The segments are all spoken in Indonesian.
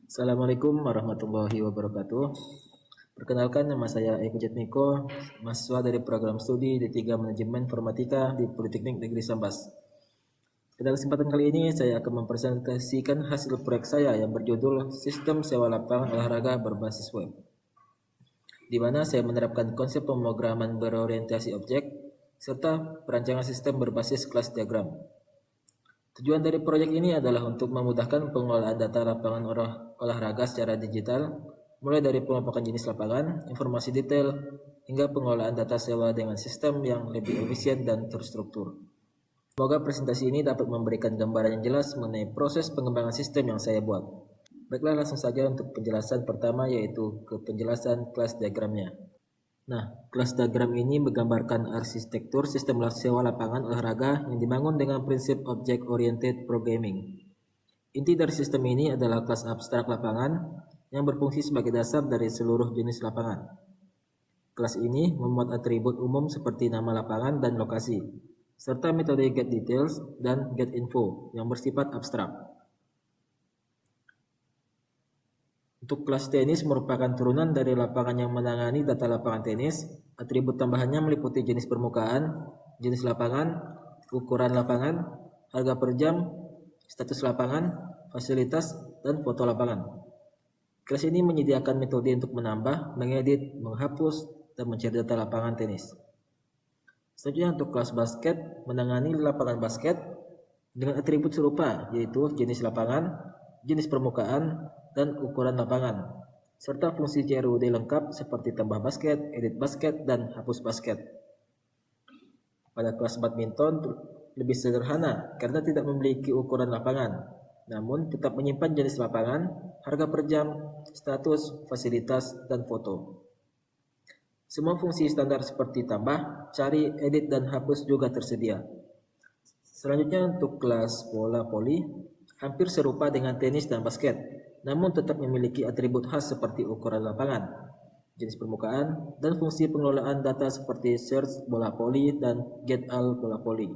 Assalamualaikum warahmatullahi wabarakatuh. Perkenalkan, nama saya Eko Jatmiko, mahasiswa dari program studi D3 Manajemen Informatika di Politeknik Negeri Sambas. Pada kesempatan kali ini saya akan mempresentasikan hasil proyek saya yang berjudul Sistem Sewa Lapangan Olahraga Berbasis Web, di mana saya menerapkan konsep pemrograman berorientasi objek serta perancangan sistem berbasis kelas diagram. Tujuan dari proyek ini adalah untuk memudahkan pengelolaan data lapangan olahraga secara digital, mulai dari pengelompokan jenis lapangan, informasi detail, hingga pengelolaan data sewa dengan sistem yang lebih efisien dan terstruktur. Semoga presentasi ini dapat memberikan gambaran yang jelas mengenai proses pengembangan sistem yang saya buat. Baiklah, langsung saja untuk penjelasan pertama, yaitu ke penjelasan kelas diagramnya. Nah, kelas diagram ini menggambarkan arsitektur sistem sewa lapangan olahraga yang dibangun dengan prinsip Object Oriented Programming. Inti dari sistem ini adalah kelas abstrak lapangan yang berfungsi sebagai dasar dari seluruh jenis lapangan. Kelas ini memuat atribut umum seperti nama lapangan dan lokasi, serta metode getDetails dan getInfo yang bersifat abstrak. Untuk kelas tenis merupakan turunan dari lapangan yang menangani data lapangan tenis. Atribut tambahannya meliputi jenis permukaan, jenis lapangan, ukuran lapangan, harga per jam, status lapangan, fasilitas, dan foto lapangan. Kelas ini menyediakan metode untuk menambah, mengedit, menghapus, dan mencari data lapangan tenis. Selanjutnya untuk kelas basket menangani lapangan basket dengan atribut serupa, yaitu jenis lapangan, jenis permukaan, dan ukuran lapangan, serta fungsi CRUD lengkap seperti tambah basket, edit basket, dan hapus basket. Pada kelas badminton lebih sederhana karena tidak memiliki ukuran lapangan, namun tetap menyimpan jenis lapangan, harga per jam, status, fasilitas, dan foto. Semua fungsi standar seperti tambah, cari, edit, dan hapus juga tersedia. Selanjutnya untuk kelas bola voli, hampir serupa dengan tenis dan basket, namun tetap memiliki atribut khas seperti ukuran lapangan, jenis permukaan, dan fungsi pengelolaan data seperti search bola voli dan get all bola voli.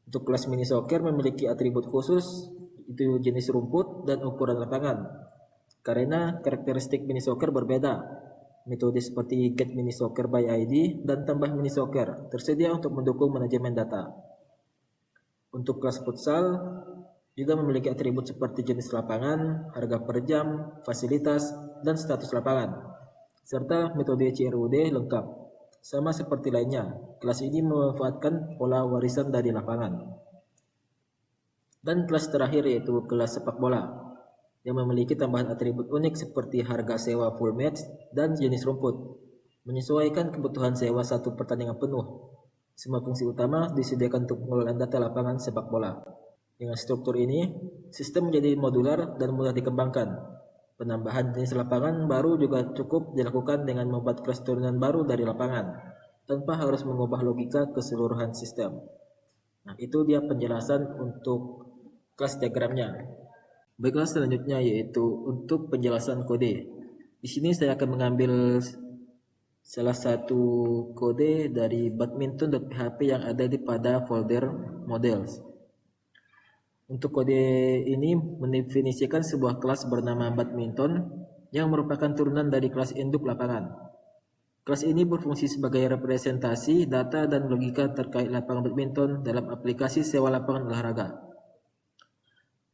Untuk kelas mini soccer memiliki atribut khusus, itu jenis rumput dan ukuran lapangan. Karena karakteristik mini soccer berbeda, metode seperti get mini soccer by ID dan tambah mini soccer tersedia untuk mendukung manajemen data. Untuk kelas futsal juga memiliki atribut seperti jenis lapangan, harga per jam, fasilitas, dan status lapangan, serta metode CRUD lengkap. Sama seperti lainnya, kelas ini memanfaatkan pola warisan dari lapangan. Dan kelas terakhir yaitu kelas sepak bola, yang memiliki tambahan atribut unik seperti harga sewa full match dan jenis rumput, menyesuaikan kebutuhan sewa satu pertandingan penuh. Semua fungsi utama disediakan untuk pengelolaan data lapangan sepak bola. Dengan struktur ini, sistem menjadi modular dan mudah dikembangkan. Penambahan jenis lapangan baru juga cukup dilakukan dengan membuat kelas turunan baru dari lapangan, tanpa harus mengubah logika keseluruhan sistem. Nah, itu dia penjelasan untuk kelas diagramnya. Baiklah, selanjutnya yaitu untuk penjelasan kode. Di sini saya akan mengambil salah satu kode dari badminton.php yang ada pada folder models. Untuk kode ini mendefinisikan sebuah kelas bernama badminton yang merupakan turunan dari kelas induk lapangan. Kelas ini berfungsi sebagai representasi data dan logika terkait lapangan badminton dalam aplikasi sewa lapangan olahraga.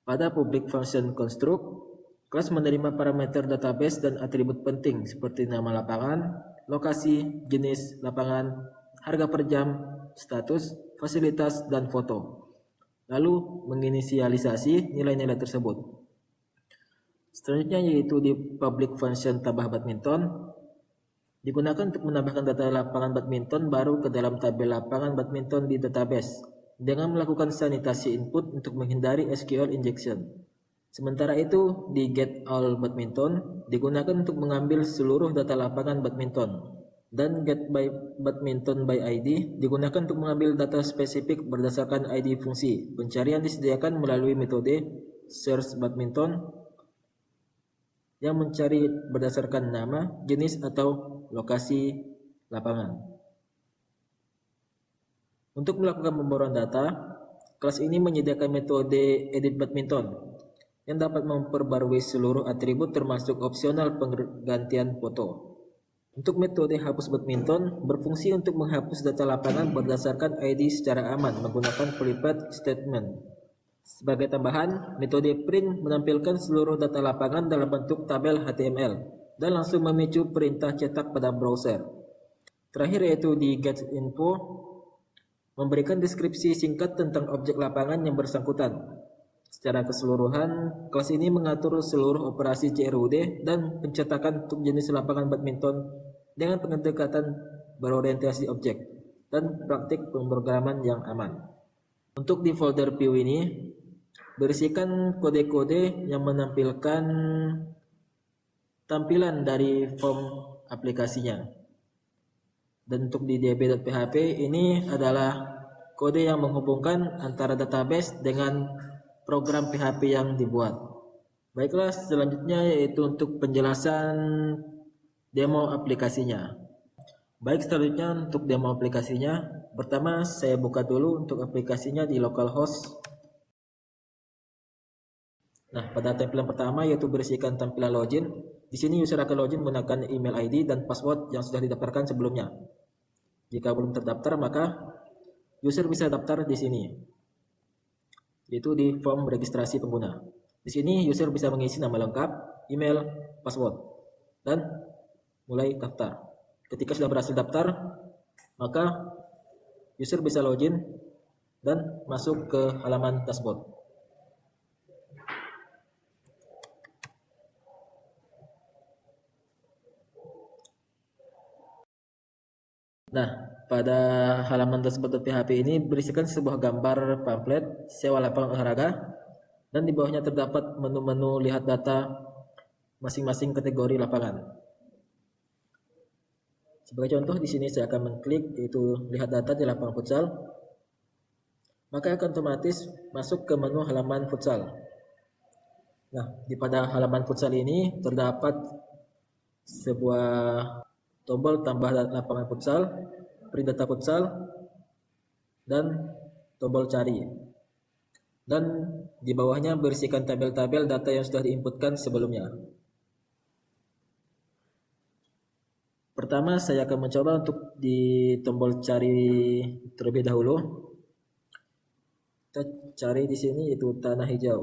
Pada public function construct, kelas menerima parameter database dan atribut penting seperti nama lapangan, lokasi, jenis lapangan, harga per jam, status, fasilitas, dan foto. Lalu menginisialisasi nilai-nilai tersebut. Selanjutnya yaitu di public function tambah badminton, digunakan untuk menambahkan data lapangan badminton baru ke dalam tabel lapangan badminton di database dengan melakukan sanitasi input untuk menghindari SQL injection. Sementara itu di get all badminton digunakan untuk mengambil seluruh data lapangan badminton. Dan get by badminton by ID digunakan untuk mengambil data spesifik berdasarkan ID fungsi. Pencarian disediakan melalui metode search badminton yang mencari berdasarkan nama, jenis, atau lokasi lapangan. Untuk melakukan pembaruan data, kelas ini menyediakan metode edit badminton yang dapat memperbarui seluruh atribut termasuk opsional penggantian foto. Untuk metode hapus badminton berfungsi untuk menghapus data lapangan berdasarkan ID secara aman menggunakan prepaid statement. Sebagai tambahan, metode print menampilkan seluruh data lapangan dalam bentuk tabel HTML dan langsung memicu perintah cetak pada browser. Terakhir yaitu di getInfo memberikan deskripsi singkat tentang objek lapangan yang bersangkutan. Secara keseluruhan, kelas ini mengatur seluruh operasi CRUD dan pencetakan untuk jenis lapangan badminton dengan pendekatan berorientasi objek dan praktik pemrograman yang aman. Untuk di folder view ini, berisikan kode-kode yang menampilkan tampilan dari form aplikasinya. Dan untuk di db.php ini adalah kode yang menghubungkan antara database dengan program PHP yang dibuat. Baiklah, selanjutnya yaitu untuk penjelasan demo aplikasinya. Baik, selanjutnya untuk demo aplikasinya, pertama saya buka dulu untuk aplikasinya di localhost. Nah, pada tampilan pertama yaitu berisikan tampilan login. Di sini user akan login menggunakan email ID dan password yang sudah didaftarkan sebelumnya. Jika belum terdaftar, maka user bisa daftar di sini, yaitu di form registrasi pengguna. Di sini user bisa mengisi nama lengkap, email, password, dan mulai daftar. Ketika sudah berhasil daftar, maka user bisa login dan masuk ke halaman dashboard. Nah, pada halaman dashboard.php ini berisikan sebuah gambar pamflet sewa lapangan olahraga dan di bawahnya terdapat menu-menu lihat data masing-masing kategori lapangan. Sebagai contoh, di sini saya akan mengklik yaitu lihat data di lapangan futsal. Maka akan otomatis masuk ke menu halaman futsal. Nah, di pada halaman futsal ini terdapat sebuah tombol tambah lapangan futsal, print data futsal, dan tombol cari. Dan di bawahnya berisikan tabel-tabel data yang sudah diinputkan sebelumnya. Pertama, saya akan mencoba untuk di tombol cari terlebih dahulu. Kita cari di sini yaitu tanah hijau.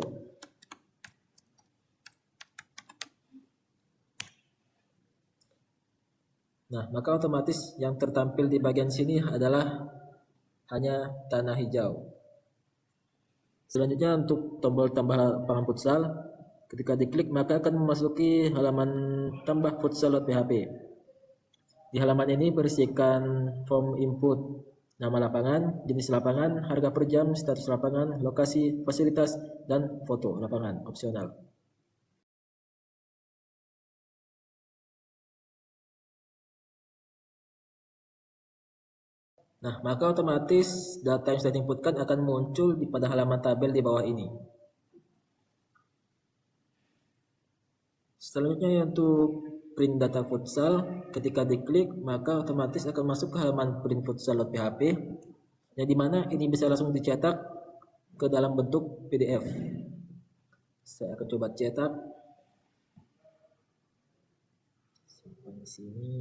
Nah, maka otomatis yang tertampil di bagian sini adalah hanya tanah hijau. Selanjutnya untuk tombol tambah lapangan futsal, ketika diklik maka akan memasuki halaman tambah futsal.php. Di halaman ini berisikan form input nama lapangan, jenis lapangan, harga per jam, status lapangan, lokasi, fasilitas, dan foto lapangan opsional. Nah, maka otomatis data yang sudah diinputkan akan muncul pada halaman tabel di bawah ini. Selanjutnya untuk print data futsal, ketika diklik maka otomatis akan masuk ke halaman print futsal.php, yang dimana ini bisa langsung dicetak ke dalam bentuk PDF. Saya akan coba cetak. Simpan di sini.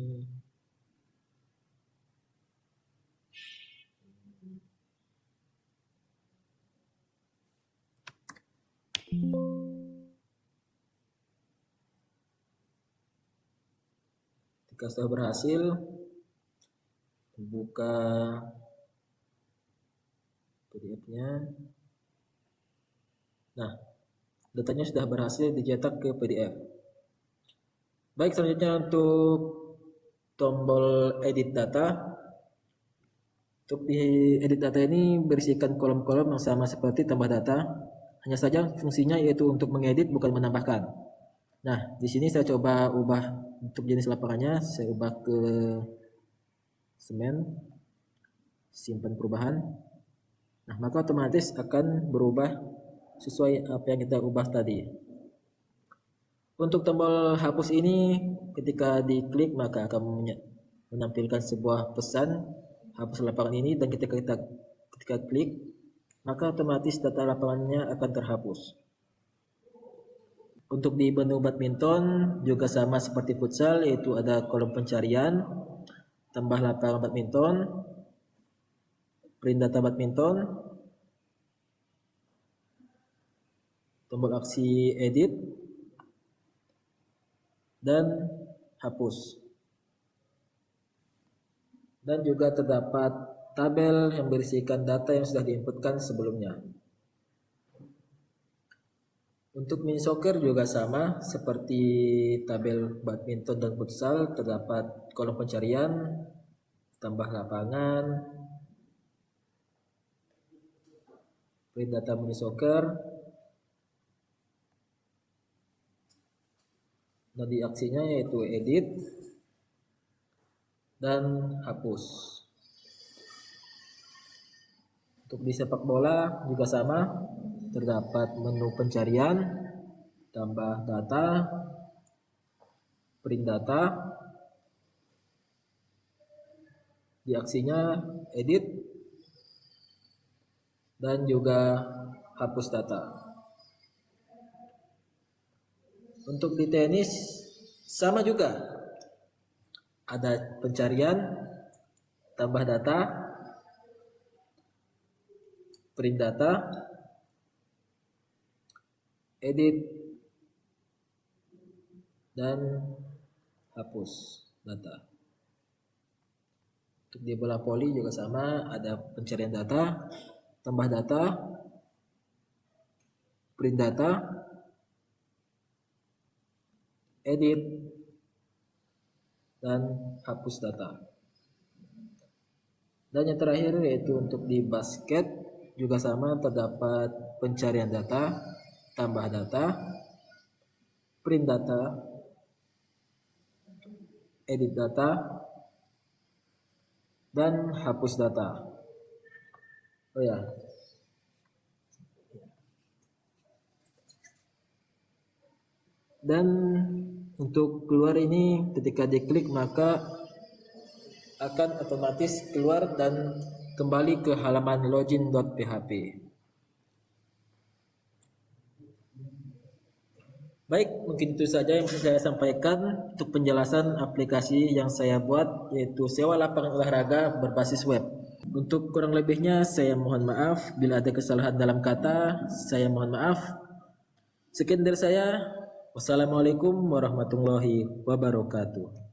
Jika sudah berhasil, buka PDF-nya. Nah, datanya sudah berhasil dicetak ke PDF. Baik, selanjutnya untuk tombol edit data. Untuk di edit data ini berisikan kolom-kolom yang sama seperti tambah data, hanya saja fungsinya yaitu untuk mengedit bukan menambahkan. Nah, di sini saya coba ubah untuk jenis lapangannya, saya ubah ke semen, simpan perubahan. Nah, maka otomatis akan berubah sesuai apa yang kita ubah tadi. Untuk tombol hapus ini ketika diklik maka akan menampilkan sebuah pesan hapus lapangan ini, dan ketika klik maka otomatis data lapangannya akan terhapus. Untuk di menu badminton juga sama seperti futsal, yaitu ada kolom pencarian, tambah lapangan badminton, print data badminton, tombol aksi edit, dan hapus. Dan juga terdapat tabel yang berisikan data yang sudah diinputkan sebelumnya. Untuk mini soccer juga sama seperti tabel badminton dan futsal, terdapat kolom pencarian, tambah lapangan, print data mini soccer, dan di aksinya yaitu edit dan hapus. Untuk di sepak bola juga sama, terdapat menu pencarian, tambah data, print data, di aksinya edit, dan juga hapus data. Untuk di tenis sama juga, ada pencarian, tambah data, print data, edit, dan hapus data. Untuk di bola voli juga sama, ada pencarian data, tambah data, print data, edit, dan hapus data. Dan yang terakhir yaitu untuk di basket juga sama, terdapat pencarian data, tambah data, print data, edit data, dan hapus data. Oh ya. Dan untuk keluar ini ketika diklik maka akan otomatis keluar dan kembali ke halaman login.php. Baik, mungkin itu saja yang bisa saya sampaikan untuk penjelasan aplikasi yang saya buat, yaitu sewa lapangan olahraga berbasis web. Untuk kurang lebihnya saya mohon maaf, bila ada kesalahan dalam kata saya mohon maaf. Sekian dari saya. Wassalamualaikum warahmatullahi wabarakatuh.